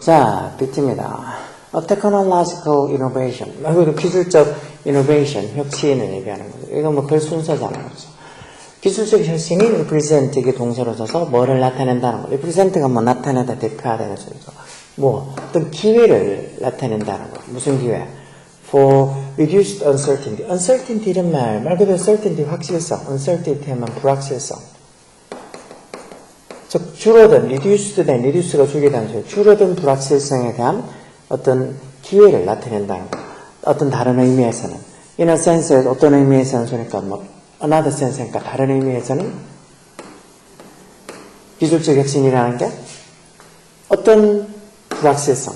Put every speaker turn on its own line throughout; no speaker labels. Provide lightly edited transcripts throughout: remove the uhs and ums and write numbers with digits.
자, B입니다. Technological innovation. 말고도 기술적 innovation, 혁신을 얘기하는 거죠. 이거 뭐 글 순서잖아요. 그렇죠? 기술적 혁신이 represent 이게 동사로 써서 뭐를 나타낸다는 거. represent가 뭐 나타내다, 대표하다는 소리죠. 뭐 어떤 기회를 나타낸다는 거. 무슨 기회? For reduced uncertainty. uncertainty 이런 말 그대로 certainty 확실성, uncertainty 하면 불확실성. 즉 줄어든, reduce가 줄이다는 소리. 줄어든 불확실성에 대한 어떤 기회를 나타낸다는 거. 어떤 다른 의미에서는 in a sense, 어떤 의미에서는 그러니까 뭐 another sense, 그러니까 다른 의미에서는 기술적 혁신이라는 게 어떤 불확실성,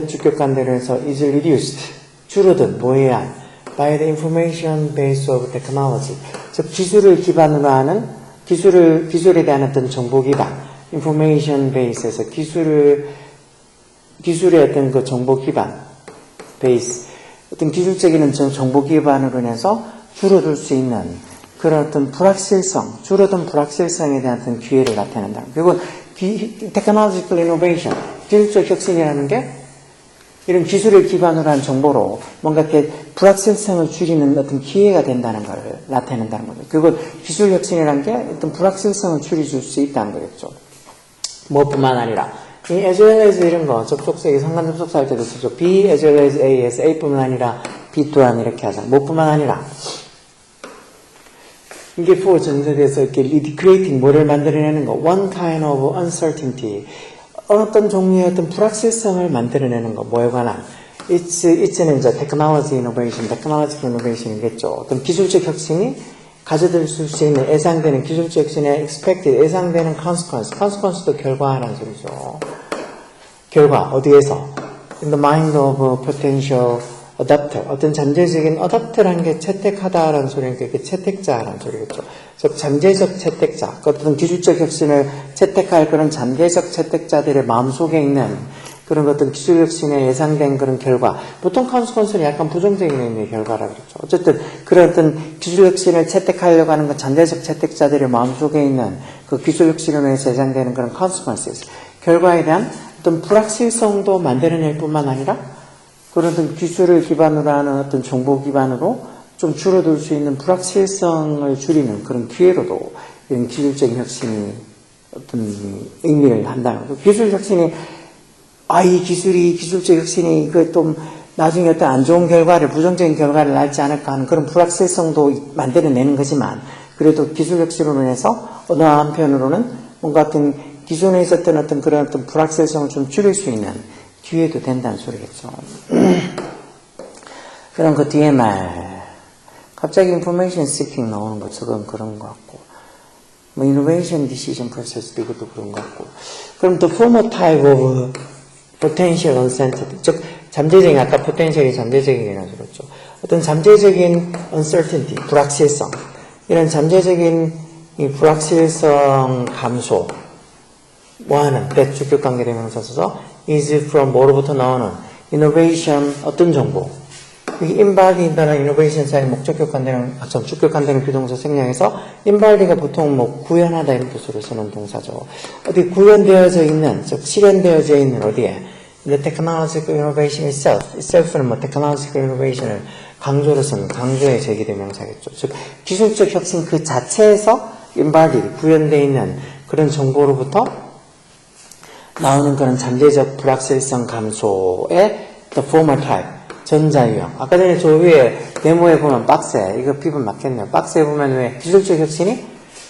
주격관대로 해서 is reduced, 줄어든, 뭐에 의한 by the information base of technology, 즉 기술을 기반으로 하는 기술에 대한 어떤 정보 기반, information base에서 기술의 어떤 그 정보 기반, 베이스, 어떤 기술적인 정보 기반으로 인해서 줄어들 수 있는 그런 어떤 불확실성, 줄어든 불확실성에 대한 어떤 기회를 나타낸다. 그리고 technological innovation, 기술적 혁신이라는 게 이런 기술을 기반으로 한 정보로 뭔가 이렇게 불확실성을 줄이는 어떤 기회가 된다는 걸 나타낸다는 거죠. 그리고 기술 혁신이라는 게 어떤 불확실성을 줄여줄 수 있다는 거겠죠. 무엇뿐만 아니라 이 as well as 이런 거 접속사, 상관 접속사 할 때도 쓰죠. B as well as A에서 A뿐만 아니라 B 또한 이렇게 하자. 무엇뿐만 아니라 이게 for 전제돼서 이렇게 creating 뭐를 만들어내는 거. one kind of uncertainty. 어떤 종류의 어떤 불확실성을 만들어내는 거, 뭐에 관한. It's,는 이제 technological innovation이겠죠. 어떤 기술적 혁신이 가져들 수 있는 예상되는 기술적 혁신의 expected, 예상되는 consequence도 결과라는 소리죠. 결과, 어디에서? In the mind of potential adapter. 어떤 잠재적인 adapter라는 게 채택하다라는 소리니까 이게 채택자라는 소리겠죠. 즉 잠재적 채택자, 어떤 기술적 혁신을 채택할 그런 잠재적 채택자들의 마음속에 있는 그런 어떤 기술 혁신에 예상된 그런 결과. 보통 consequence는 약간 부정적인 의미의 결과라고 그랬죠. 어쨌든 그런 어떤 기술 혁신을 채택하려고 하는 그 잠재적 채택자들의 마음속에 있는 그 기술 혁신으로 인해서 예상되는 그런 consequences. 결과에 대한 어떤 불확실성도 만들어낼 뿐만 아니라 그런 어떤 기술을 기반으로 하는 어떤 정보 기반으로 좀 줄어들 수 있는 불확실성을 줄이는 그런 기회로도 이런 기술적인 혁신이 어떤 의미를 한다는 거죠. 기술 혁신이, 이 기술적 혁신이 그 좀 나중에 어떤 안 좋은 결과를, 부정적인 결과를 낳지 않을까 하는 그런 불확실성도 만들어내는 거지만, 그래도 기술 혁신으로 인해서 어느 한편으로는 뭔가 어떤 기존에 있었던 어떤 그런 어떤 불확실성을 좀 줄일 수 있는 기회도 된다는 소리겠죠. 그럼 그 뒤에 말, 갑자기 information seeking 나오는 거, 저건 그런 것 같고, 뭐 innovation decision process도 이것도 그런 것 같고, 그럼 the former type of potential uncertainty, 즉 잠재적인, 아까 potential이 잠재적인이라고 그랬죠. 어떤 잠재적인 uncertainty, 불확실성, 이런 잠재적인 이 불확실성 감소, 뭐하는, 주격 관계대명사 써서 is from 뭐로부터 나오는 innovation, 어떤 정보, inbody인다는 innovation 사이 목적격 관대는, 주격 관대는 비동사 생략해서 inbody가 보통 뭐 구현하다 이런 뜻으로 쓰는 동사죠. 어디 구현되어져 있는, 즉 실현되어져 있는 어디에? The technological innovation itself는 뭐 technological innovation을 강조로 쓰는 강조의 제기대명사겠죠. 즉 기술적 혁신 그 자체에서 inbody, 구현되어 있는 그런 정보로부터 나오는 그런 잠재적 불확실성 감소의 the former type, 전자유형. 아까 전에 저 위에 데모에 보면 박스에, 이거 비번 맞겠네요. 박스에 보면 왜 기술적 혁신이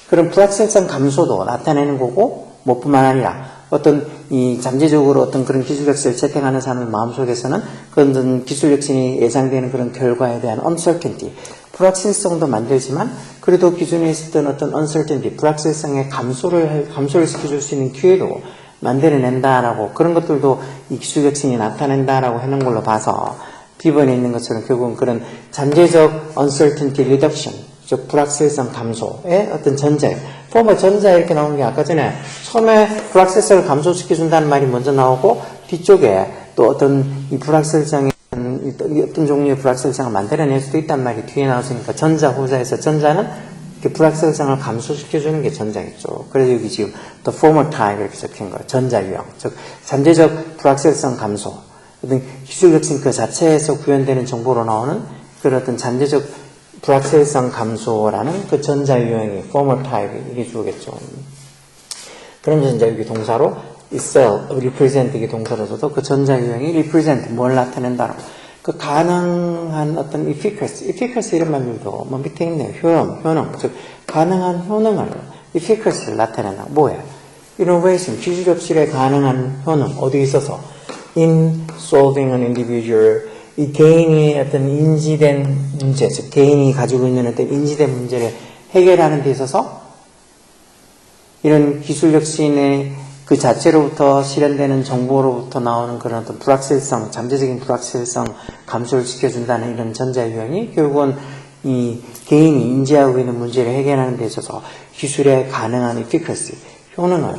그런 불확실성 감소도 나타내는 거고, 뭐뿐만 아니라 어떤 이 잠재적으로 어떤 그런 기술 혁신을 채택하는 사람의 마음속에서는 그런 기술 혁신이 예상되는 그런 결과에 대한 uncertainty, 불확실성도 만들지만 그래도 기존에 있었던 어떤 uncertainty, 불확실성의 감소를 시켜줄 수 있는 기회도 만들어낸다라고, 그런 것들도 이 기술 혁신이 나타낸다라고 하는 걸로 봐서 B번에 있는 것처럼 결국은 그런 잠재적 uncertainty reduction, 즉 불확실성 감소의 어떤 전제, former 전자 이렇게 나오는 게 아까 전에 처음에 불확실성을 감소시켜준다는 말이 먼저 나오고 뒤쪽에 또 어떤 이 불확실성의 어떤 종류의 불확실성을 만들어낼 수도 있단 말이 뒤에 나왔으니까 전자, 후자에서 전자는 이렇게 불확실성을 감소시켜주는 게 전자겠죠. 그래서 여기 지금 the former type 이렇게 적힌 거예요. 전자 유형. 즉, 잠재적 불확실성 감소. 어떤 기술 혁신 그 자체에서 구현되는 정보로 나오는 그런 어떤 잠재적 불확실성 감소라는 그 전자 유형이 former type 이게 주겠죠. 그러면서 이제 여기 동사로 itself, represent 이게 동사로서도 그 전자 유형이 represent 뭘 나타낸다는 그 가능한 어떤 efficacy 이런 말들도 뭐 밑에 있네요. 효능, 즉 가능한 효능을 efficacy를 나타낸다. 뭐예요? innovation, 기술 혁신에 가능한 효능 어디 있어서 in solving an individual 이 개인이 어떤 인지된 문제, 즉 개인이 가지고 있는 어떤 인지된 문제를 해결하는 데 있어서 이런 기술 혁신의 그 자체로부터 실현되는 정보로부터 나오는 그런 어떤 불확실성, 잠재적인 불확실성 감소를 시켜준다는 이런 전자 유형이 결국은 이 개인이 인지하고 있는 문제를 해결하는 데 있어서 기술에 가능한 efficacy, 효능을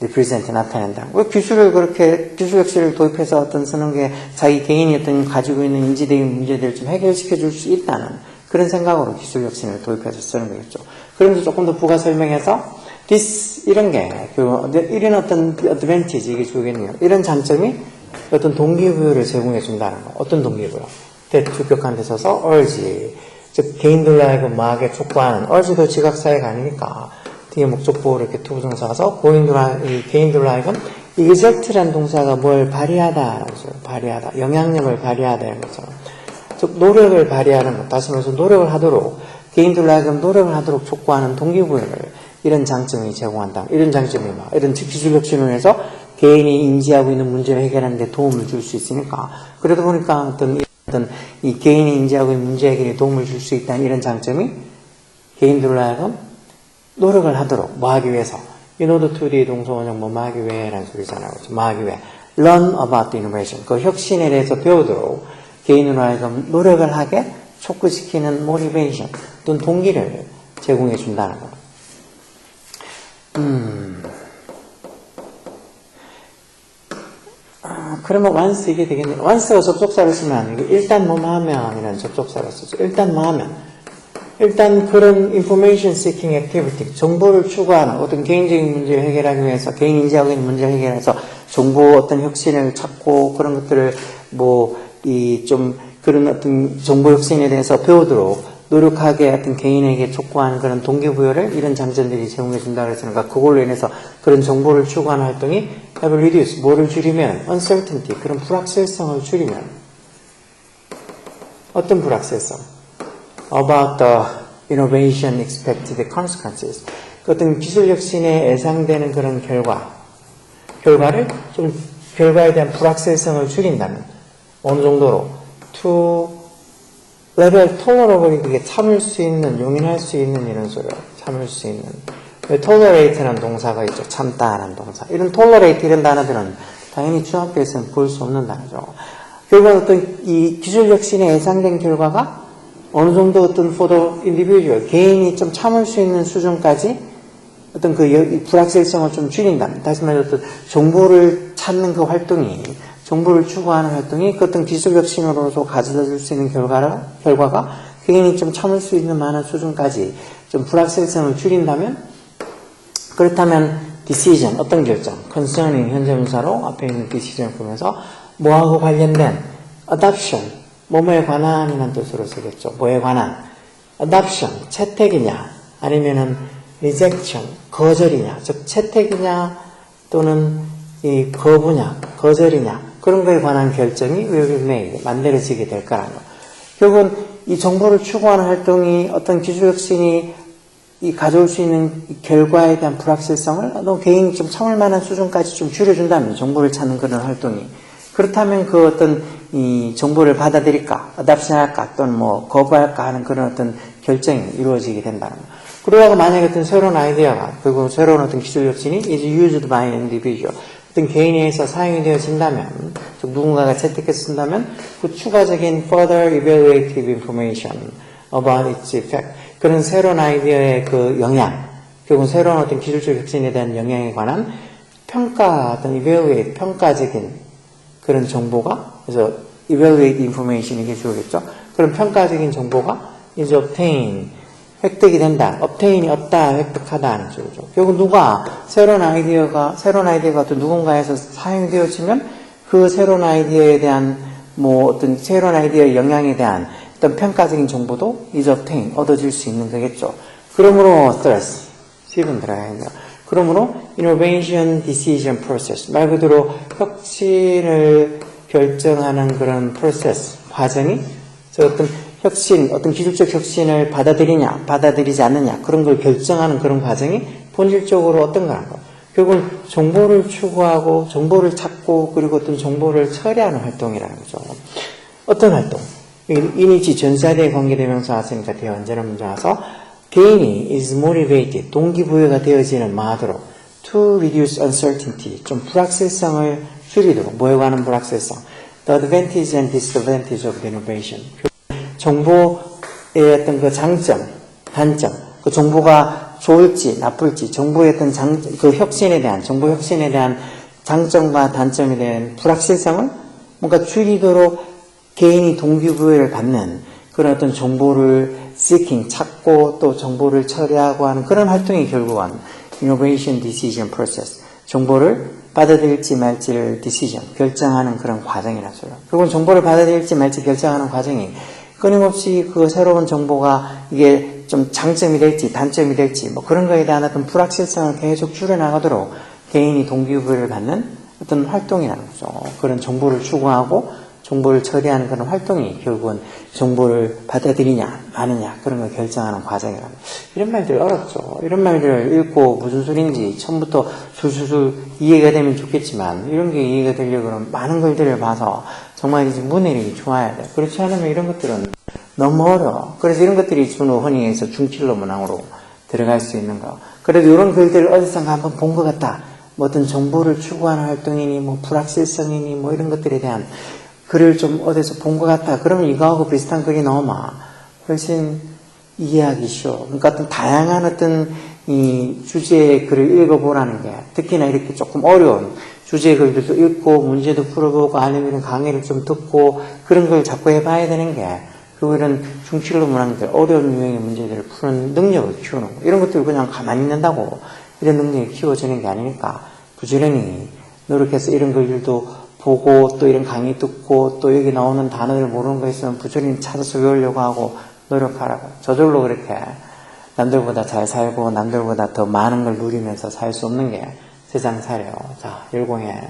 represent 나타낸다. 왜 기술을 그렇게 기술 혁신을 도입해서 어떤 쓰는 게 자기 개인이 어떤 가지고 있는 인지적인 문제들을 좀 해결시켜 줄 수 있다는 그런 생각으로 기술 혁신을 도입해서 쓰는 거겠죠. 그러면서 조금 더 부가 설명해서 이런 게, 이런 어떤 advantage, 이게 주겠네요. 이런 장점이 어떤 동기부여를 제공해 준다는 거. 어떤 동기부여? 주격한 데 서서 urge. 즉, 개인들로 하여금 마하게 촉구하는, urge도 지각사회가 아니니까, 뒤에 목적보호를 이렇게 투부정사가서, 개인들로 하여금, exert라는 동사가 뭘 발휘하다, 발휘하다. 영향력을 발휘하다, 이런 거죠. 즉, 노력을 발휘하는 것. 다시 말해서 노력을 하도록, 개인들로 하여금 노력을 하도록 촉구하는 동기부여를 이런 장점이 제공한다. 이런 장점이 이런 기술 혁신을 해서 개인이 인지하고 있는 문제를 해결하는 데 도움을 줄 수 있으니까 그러다 보니까 어떤 이 개인이 인지하고 있는 문제 해결에 도움을 줄 수 있다는 이런 장점이 개인들로 하여금 노력을 하도록 뭐 하기 위해서 in order to the 동서원형 뭐 하기 위해라는 소리잖아요. 뭐 하기 위해 learn about the innovation 그 혁신에 대해서 배우도록 개인으로 하여금 노력을 하게 촉구시키는 motivation 또는 동기를 제공해 준다는 거. 그러면 once 이게 되겠네요. once가 접속사를 쓰면 일단 뭐뭐 하면 이런 접속사를 쓰죠. 일단 뭐 하면 일단 그런 information seeking activity 정보를 추구하는 어떤 개인적인 문제를 해결하기 위해서 개인 인지하고 있는 문제를 해결해서 정보 어떤 혁신을 찾고 그런 것들을 좀 그런 어떤 정보 혁신에 대해서 배우도록 노력하게 어떤 개인에게 촉구하는 그런 동기부여를 이런 장점들이 제공해 준다고 했으니까 그걸로 인해서 그런 정보를 추구하는 활동이 have reduce 뭐를 줄이면 uncertainty 그런 불확실성을 줄이면 어떤 불확실성 about the innovation expected consequences 어떤 기술 혁신에 예상되는 그런 결과를 좀 결과에 대한 불확실성을 줄인다면 어느 정도로 to 레벨 tolerable 그게 참을 수 있는, 용인할 수 있는 이런 소리예요. 참을 수 있는. tolerate라는 동사가 있죠. 참다라는 동사. 이런 tolerate 이런 단어들은 당연히 중학교에서는 볼 수 없는 단어죠. 결국 어떤 이 기술 혁신의 예상된 결과가 어느 정도 어떤 for the individual, 개인이 좀 참을 수 있는 수준까지 어떤 그 불확실성을 좀 줄인다면, 다시 말해서 정보를 찾는 그 활동이 정보를 추구하는 활동이 그 어떤 기술 혁신으로서 가져다 줄 수 있는 결과가 개인이 좀 참을 수 있는 만한 수준까지 좀 불확실성을 줄인다면 그렇다면 decision, 어떤 결정, concerning 현재 분사로 앞에 있는 decision을 보면서 뭐하고 관련된 adoption, 뭐뭐에 관한이라는 뜻으로 쓰겠죠. 뭐에 관한 adoption, 채택이냐 아니면은 rejection, 거절이냐 즉 채택이냐 또는 이 거부냐 거절이냐 그런 거에 관한 결정이 will be made, 만들어지게 될 거라는 거. 결국은 이 정보를 추구하는 활동이 어떤 기술 혁신이 가져올 수 있는 결과에 대한 불확실성을 너 개인이 좀 참을 만한 수준까지 좀 줄여준다면 정보를 찾는 그런 활동이 그렇다면 그 어떤 이 정보를 받아들일까, adoption할까 또는 뭐 거부할까 하는 그런 어떤 결정이 이루어지게 된다는 거. 그러다가 만약에 어떤 새로운 아이디어가 그리고 새로운 어떤 기술 혁신이 is used by an individual 어떤 개인에 의해서 사용이 되어진다면 즉 누군가가 채택해서 쓴다면 그 추가적인 further evaluative information about its effect 그런 새로운 아이디어의 그 영향 결국은 새로운 어떤 기술적 혁신에 대한 영향에 관한 평가 어떤 evaluate 평가적인 그런 정보가 그래서 evaluate information 이게 주어겠죠. 그럼 평가적인 정보가 is obtain 획득이 된다. obtain이 얻다, 획득하다 하는 소리죠. 결국 누가 새로운 아이디어가 또 누군가에서 사용이 되어지면 그 새로운 아이디어에 대한 어떤 새로운 아이디어의 영향에 대한 어떤 평가적인 정보도 is obtain 얻어질 수 있는 거겠죠. 그러므로 stress 10분 들어가겠네요. 그러므로 innovation decision process 말 그대로 혁신을 결정하는 그런 process 과정이 어떤 혁신, 어떤 기술적 혁신을 받아들이냐, 받아들이지 않느냐, 그런 걸 결정하는 그런 과정이 본질적으로 어떤 거라는 거예요. 결국은 정보를 추구하고, 정보를 찾고, 그리고 어떤 정보를 처리하는 활동이라는 거죠. 어떤 활동? 이니치 전사대에 관계대명사 왔으니까 뒤에 언제나 문제 와서, 개인이 is motivated, 동기부여가 되어지는 마하도록, to reduce uncertainty, 좀 불확실성을 줄이도록, 뭐에 관한 불확실성, the advantage and disadvantage of the innovation. 정보의 어떤 그 장점, 단점, 그 정보가 좋을지 나쁠지, 정보의 어떤 그 혁신에 대한, 정보 혁신에 대한 장점과 단점에 대한 불확실성을 뭔가 줄이도록 개인이 동기부여를 받는 그런 어떤 정보를 seeking, 찾고 또 정보를 처리하고 하는 그런 활동이 결국은 innovation decision process, 정보를 받아들일지 말지를 decision, 결정하는 그런 과정이라는 소리예요. 결국은 정보를 받아들일지 말지 결정하는 과정이 끊임없이 그 새로운 정보가 이게 좀 장점이 될지 단점이 될지 그런 거에 대한 어떤 불확실성을 계속 줄여나가도록 개인이 동기부여를 받는 어떤 활동이라는 거죠. 그런 정보를 추구하고 정보를 처리하는 그런 활동이 결국은 정보를 받아들이냐 마느냐 그런 걸 결정하는 과정이라는 거예요. 이런 말들 어렵죠. 이런 말들을 읽고 무슨 소리인지 처음부터 술술술 이해가 되면 좋겠지만 이런 게 이해가 되려고 그러면 많은 글들을 봐서 정말 이제 문해력이 좋아야 돼. 그렇지 않으면 이런 것들은 너무 어려워. 그래서 이런 것들이 주로 흔히 해서 중킬러 문항으로 들어갈 수 있는 거. 그래도 이런 글들을 어디선가 한번 본 것 같다. 어떤 정보를 추구하는 활동이니 불확실성이니 이런 것들에 대한 글을 좀 어디서 본 것 같다. 그러면 이거하고 비슷한 글이 나오면 훨씬 이해하기 쉬워. 그러니까 어떤 다양한 어떤 이 주제의 글을 읽어보라는 게 특히나 이렇게 조금 어려운 주제의 글들도 읽고 문제도 풀어보고 아니면 강의를 좀 듣고 그런 걸 자꾸 해봐야 되는 게 그리고 이런 중킬러 문항들 어려운 유형의 문제들을 푸는 능력을 키우는 거. 이런 것들 그냥 가만히 있는다고 이런 능력이 키워지는 게 아니니까 부지런히 노력해서 이런 글들도 보고 또 이런 강의 듣고 또 여기 나오는 단어를 모르는 거 있으면 부지런히 찾아서 외우려고 하고 노력하라고. 저절로 그렇게 남들보다 잘 살고 남들보다 더 많은 걸 누리면서 살 수 없는 게 세상 사려. 자, 열공해.